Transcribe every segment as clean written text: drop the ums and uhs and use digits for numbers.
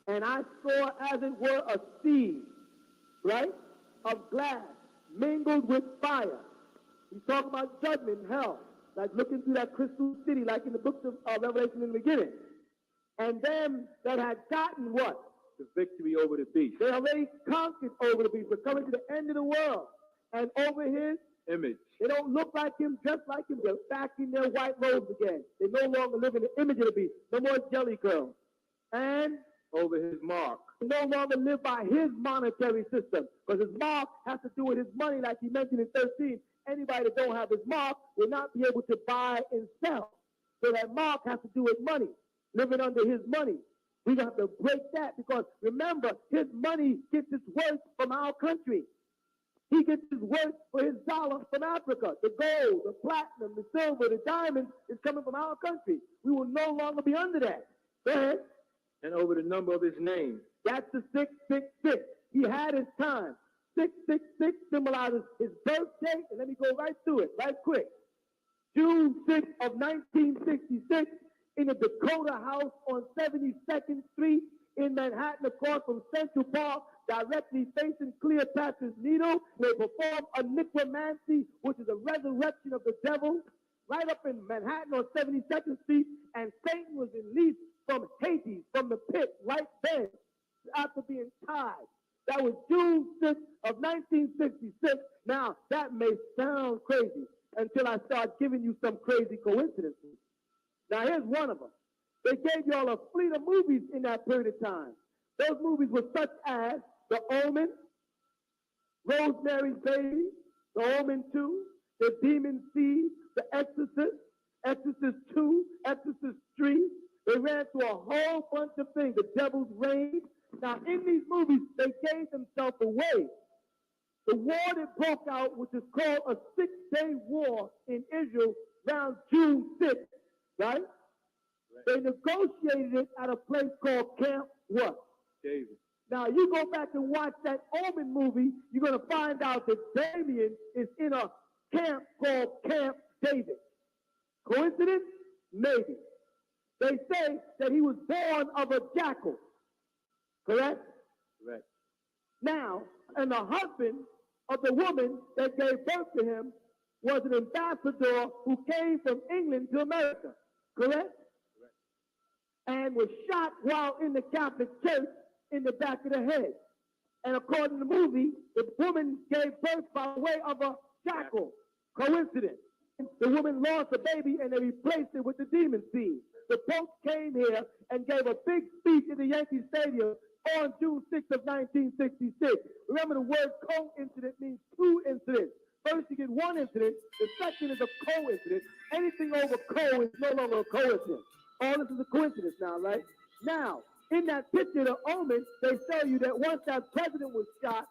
And I saw as it were a sea, right, of glass mingled with fire. He's talking about judgment, hell, like looking through that crystal city, like in the books of Revelation in the beginning. And them that had gotten what? The victory over the beast. They already conquered over the beast. We're coming to the end of the world. And over his image. They don't look like him, just like him. They're back in their white robes again. They no longer live in the image of the beast. No more jelly girls. And over his mark. They no longer live by his monetary system, because his mark has to do with his money, like he mentioned in 13. Anybody that don't have his mark will not be able to buy and sell. So that mark has to do with money, living under his money. We have to break that, because remember, his money gets its worth from our country. He gets his worth for his dollar from Africa. The gold, the platinum, the silver, the diamonds is coming from our country. We will no longer be under that. Go ahead. And over the number of his name. That's the 666. He had his time. 666 symbolizes his birthday. And let me go right through it, right quick. June 6th of 1966 in the Dakota House on 72nd Street in Manhattan, across from Central Park, directly facing Cleopatra's Needle. They perform a necromancy, which is a resurrection of the devil, right up in Manhattan on 72nd Street. And Satan was released from Hades, from the pit, right then, after being tied. That was June 6th of 1966. Now, that may sound crazy until I start giving you some crazy coincidences. Now, here's one of them. They gave y'all a fleet of movies in that period of time. Those movies were such as The Omen, Rosemary's Baby, The Omen 2, The Demon Seed, The Exorcist, Exorcist 2, Exorcist 3. They ran through a whole bunch of things. The Devil's Reign. Now, in these movies, they gave themselves away The war that broke out, which is called a 6-day war in Israel around June 6th, right? They negotiated it at a place called Camp what? David. Now, you go back and watch that Omen movie, you're going to find out that Damien is in a camp called Camp David. Coincidence? Maybe. They say that he was born of a jackal. Correct? Correct. Now, and the husband of the woman that gave birth to him was an ambassador who came from England to America. Correct? And was shot while in the Catholic Church in the back of the head. And according to the movie, the woman gave birth by way of a jackal. Coincidence. The woman lost a baby and they replaced it with the demon seed. The Pope came here and gave a big speech in the Yankee Stadium on June 6th of 1966. Remember, the word coincident means two incidents. First, you get one incident. The second is a coincidence. Anything over co is no longer a coincidence. All this is a coincidence now, right? Now, in that picture, the Omen, they show you that once that president was shot,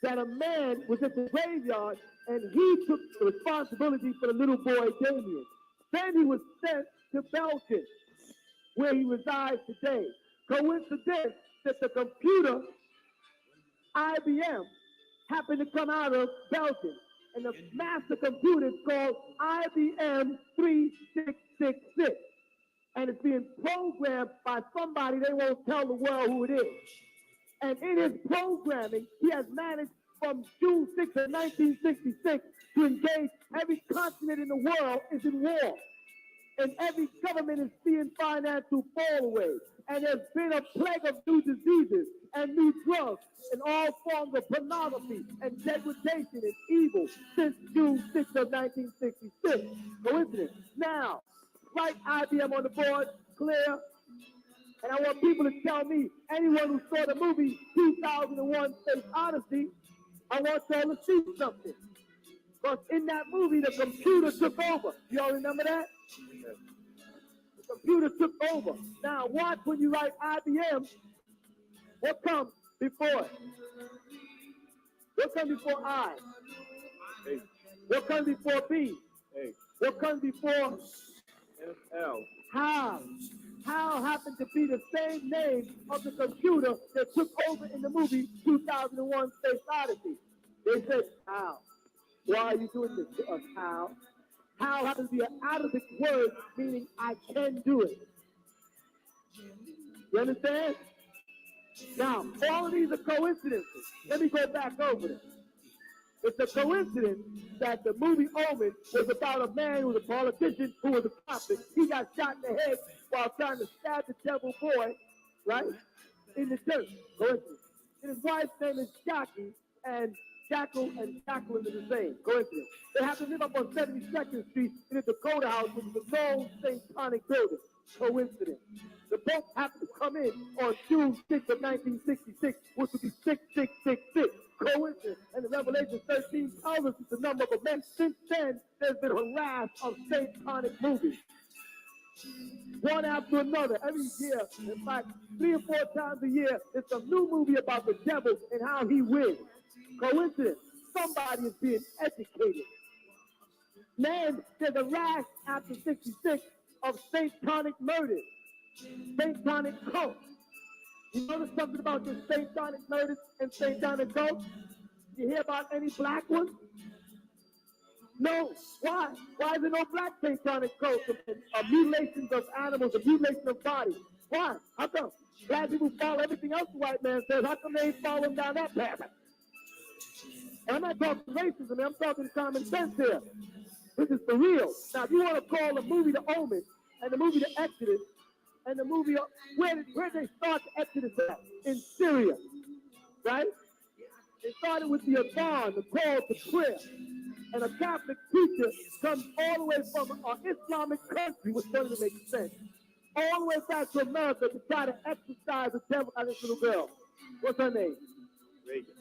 that a man was at the graveyard and he took the responsibility for the little boy Damien. Then he was sent to Belgium, where he resides today. Coincidence that the computer, IBM, happened to come out of Belgium. And the master computer is called IBM 3666. And it's being programmed by somebody they won't tell the world who it is. And in his programming, he has managed from June 6th of 1966 to engage every continent in the world is in war. And every government is seeing financial fallaways. And there's been a plague of new diseases and new drugs and all forms of pornography and degradation and evil since June 6th of 1966. Coincidence. Now, write IBM on the board, clear. And I want people to tell me, anyone who saw the movie 2001 Space Odyssey, I want y'all to see something. Because in that movie, the computer took over. Y'all remember that? The computer took over. Now watch when you write IBM, what comes before it? What comes before I? A. What comes before B? A. What comes before L. How? How happened to be the same name of the computer that took over in the movie 2001 Space Odyssey? They said, how? Why are you doing this to us, how? How happens to be an Arabic word meaning I can do it. You understand? Now, all of these are coincidences. Let me go back over them. It's a coincidence that the movie Omen was about a man who was a politician who was a prophet. He got shot in the head while trying to stab the devil boy, right, in the church. Coincidence. And his wife's name is Jackie, and Jackal and Jacqueline are the same. Coincidence. They happen to live up on 72nd Street in a Dakota house, which is a known Saint-Tonic building. Coincidence. The Pope happened to come in on June 6th of 1966, which would be 6666. Coincidence. And the Revelation 13 tells us it's the number of men. Since then, there's been a rash of Saint-Tonic movies. One after another, every year. In fact, 3 or 4 times a year, it's a new movie about the devil and how he wins. Coincidence. Somebody is being educated. Man, there's a rash after 66 of Saint-Tonic murders. Saint-Tonic cults. You notice something about this Saint-Tonic murders and Saint-Tonic cults? You hear about any black ones? No. Why? Why is there no black Saint-Tonic cults of mutilations of animals, of mutilation of bodies? Why? How come? Black people follow everything else the white man says. How come they ain't following down that path? And I'm not talking racism, I'm talking common sense here. This is for real. Now, if you want to call the movie The Omen and the movie The Exodus and the movie, where did they start the Exodus at? In Syria, right? They started with the Adhan, the call to prayer. And a Catholic preacher comes all the way from an Islamic country, which doesn't even make sense, all the way back to America to try to exorcise the devil out of this little girl. What's her name? Reagan.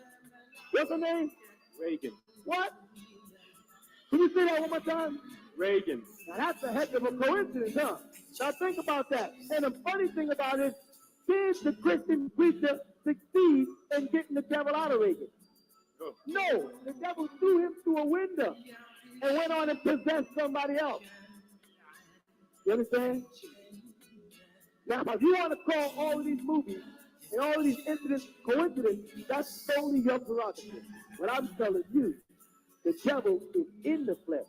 What's her name? Reagan. What? Can you say that one more time? Reagan. Now that's a heck of a coincidence, huh? Now think about that. And the funny thing about it, did the Christian preacher succeed in getting the devil out of Reagan? Oh, No, the devil threw him through a window and went on and possessed somebody else. You understand? Now, if you want to call all of these movies and all of these incidents coincidence, that's solely your prerogative. But I'm telling you, the devil is in the flesh.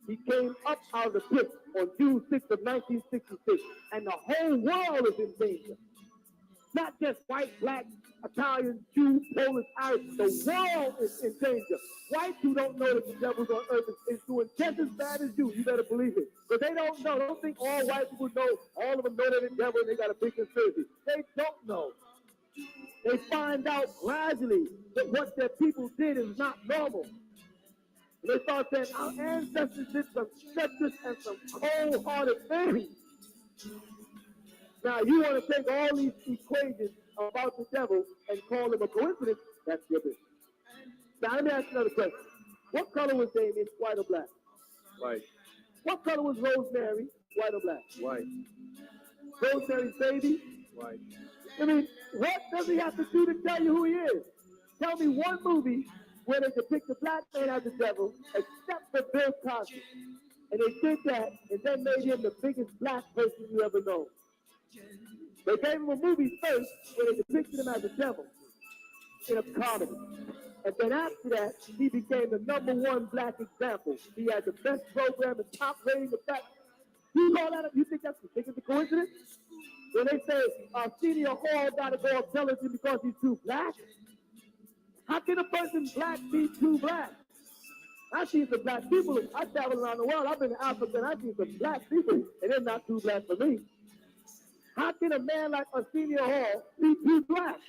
He came up out of the pit on June 6th of 1966, and the whole world is in danger. Not just white, black, Italian, Jew, Polish, Irish. The world is in danger. Whites who don't know that the devil's on earth is doing just as bad as you. You better believe it. But they don't know. Don't think all white people know. All of them know they're the devil and they got a big conspiracy. They don't know. They find out gradually that what their people did is not normal. And they start saying, our ancestors did some treacherous and some cold-hearted things. Now, you want to take all these equations about the devil and call them a coincidence, that's your business. Now, let me ask you another question. What color was Damien, white or black? white, What color was Rosemary, white or black? white, Rosemary's baby? white. I mean, what does he have to do to tell you who he is? Tell me one movie where they depict a black man as the devil, except for Bill Cosby. And they did that, and then made him the biggest black person you ever know. They gave him a movie first where they depicted him as a devil in a comedy. And then after that, he became the #1 black example. He had the best program and top rating. The best. You call that? You think it's a coincidence? When they say Senior Hall got to go off television because he's too black? How can a person black be too black? I've seen some black people. I travel around the world. I've been to Africa and I've seen some black people, and they're not too black for me. How can a man like Arsenio Hall be too black?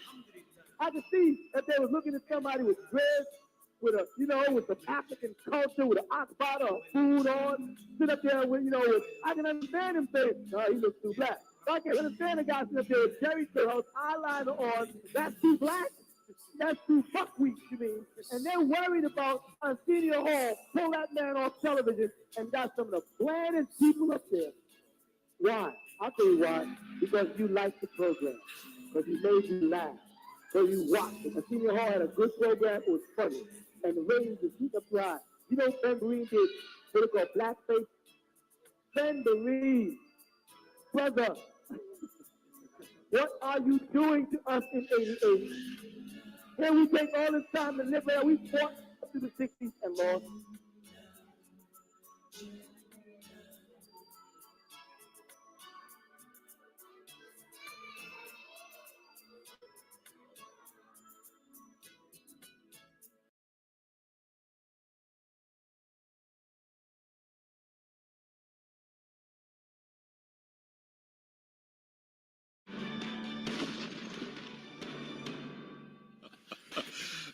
I could see if they was looking at somebody with dreads, with a, with some African culture, with an ox bottle of food on, sit up there with, I can understand him saying, no, he looks too black. So I can understand a guy sitting up there with Jerry Curls, eyeliner on, that's too black? That's too buckwheat, you mean? And they're worried about Arsenio Hall, pull that man off television, and got some of the blandest people up there. Why? I'll tell you why. Because you like the program. Because he made you laugh. So you watched it. Senior Hall had a good program. It was funny. And the ratings were heat up high. You know Ben Vereen did what they call blackface? Ben Vereen, brother, what are you doing to us in 88? Here we take all this time to live there. We fought up to the 60s and lost.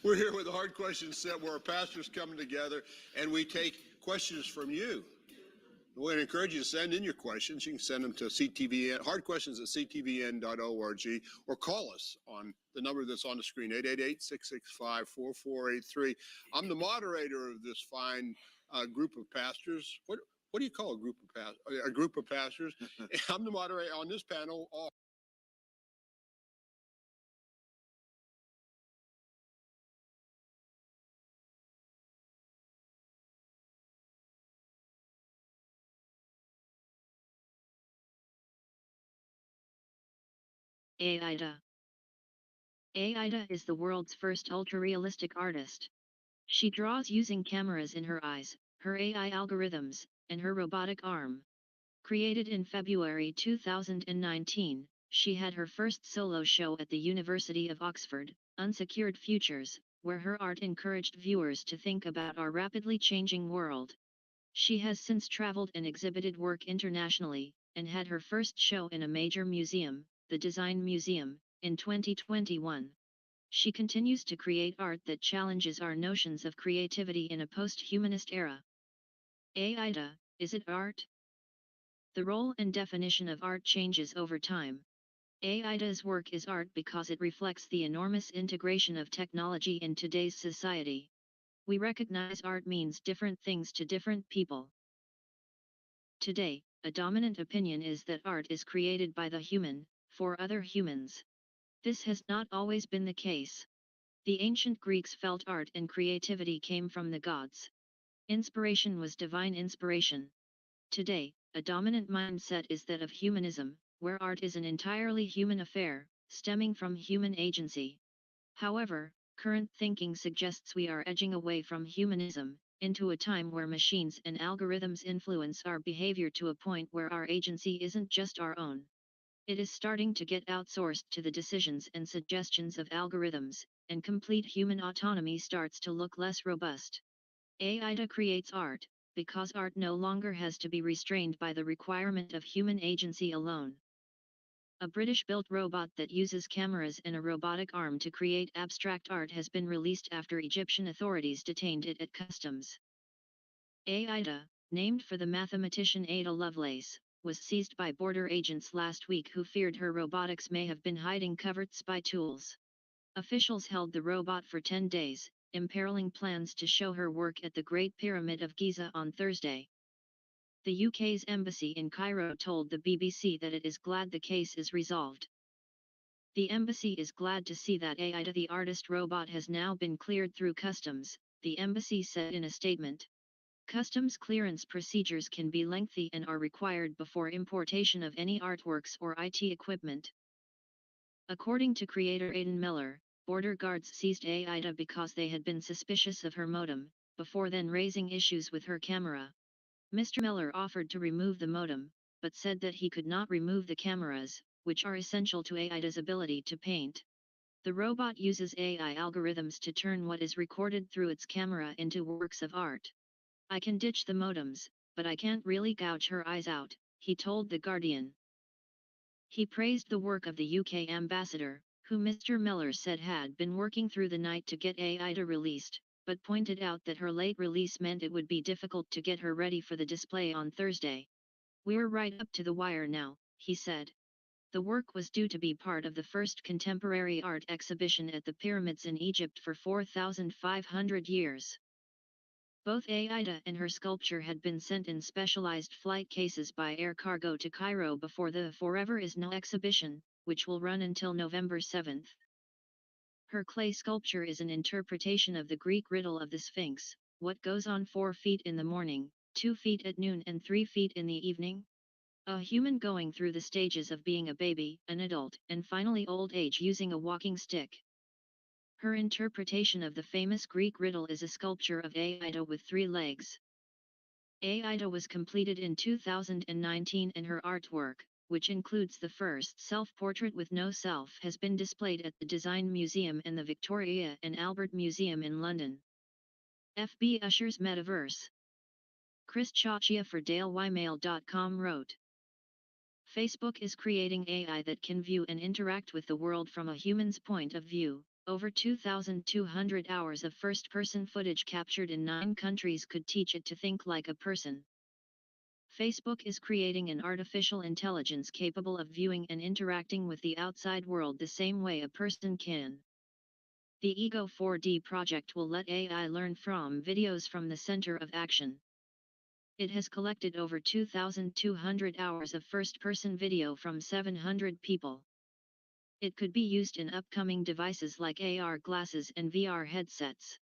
We're here with the Hard Questions set where our pastors come together and we take questions from you. We want to encourage you to send in your questions. You can send them to CTVN, hardquestions@ctvn.org, or call us on the number that's on the screen, 888-665-4483. I'm the moderator of this fine group of pastors. What do you call a group of pastors? A group of pastors. I'm the moderator on this panel. Aida. Aida is the world's first ultra-realistic artist. She draws using cameras in her eyes, her AI algorithms, and her robotic arm. Created in February 2019, she had her first solo show at the University of Oxford, Unsecured Futures, where her art encouraged viewers to think about our rapidly changing world. She has since traveled and exhibited work internationally, and had her first show in a major museum, the Design Museum, in 2021. She continues to create art that challenges our notions of creativity in a post-humanist era. Aida, is it art? The role and definition of art changes over time. Aida's work is art because it reflects the enormous integration of technology in today's society. We recognize art means different things to different people. Today, a dominant opinion is that art is created by the human, for other humans. This has not always been the case. The ancient Greeks felt art and creativity came from the gods. Inspiration was divine inspiration. Today, a dominant mindset is that of humanism, where art is an entirely human affair, stemming from human agency. However, current thinking suggests we are edging away from humanism, into a time where machines and algorithms influence our behavior to a point where our agency isn't just our own. It is starting to get outsourced to the decisions and suggestions of algorithms, and complete human autonomy starts to look less robust. AI creates art, because art no longer has to be restrained by the requirement of human agency alone. A British-built robot that uses cameras and a robotic arm to create abstract art has been released after Egyptian authorities detained it at customs. Ada, named for the mathematician Ada Lovelace, was seized by border agents last week who feared her robotics may have been hiding covert spy tools. Officials held the robot for 10 days, imperiling plans to show her work at the Great Pyramid of Giza on Thursday. The UK's embassy in Cairo told the BBC that it is glad the case is resolved. The embassy is glad to see that Ada the artist robot has now been cleared through customs, the embassy said in a statement. Customs clearance procedures can be lengthy and are required before importation of any artworks or IT equipment. According to creator Aidan Miller, border guards seized Ada because they had been suspicious of her modem, before then raising issues with her camera. Mr. Miller offered to remove the modem, but said that he could not remove the cameras, which are essential to Ada's ability to paint. The robot uses AI algorithms to turn what is recorded through its camera into works of art. I can ditch the modems, but I can't really gouge her eyes out, he told The Guardian. He praised the work of the UK ambassador, who Mr. Miller said had been working through the night to get Ada released, but pointed out that her late release meant it would be difficult to get her ready for the display on Thursday. We're right up to the wire now, he said. The work was due to be part of the first contemporary art exhibition at the pyramids in Egypt for 4,500 years. Both Ada and her sculpture had been sent in specialized flight cases by air cargo to Cairo before the Forever Is Now exhibition, which will run until November 7. Her clay sculpture is an interpretation of the Greek riddle of the Sphinx: what goes on 4 feet in the morning, 2 feet at noon and 3 feet in the evening? A human going through the stages of being a baby, an adult, and finally old age using a walking stick. Her interpretation of the famous Greek riddle is a sculpture of Ada with 3 legs. Ada was completed in 2019 and her artwork, which includes the first self-portrait with no self, has been displayed at the Design Museum and the Victoria and Albert Museum in London. FB Ushers Metaverse. Chris Chachia for DailyMail.com wrote. Facebook is creating AI that can view and interact with the world from a human's point of view. Over 2,200 hours of first-person footage captured in 9 countries could teach it to think like a person. Facebook is creating an artificial intelligence capable of viewing and interacting with the outside world the same way a person can. The Ego 4D project will let AI learn from videos from the center of action. It has collected over 2,200 hours of first-person video from 700 people. It could be used in upcoming devices like AR glasses and VR headsets.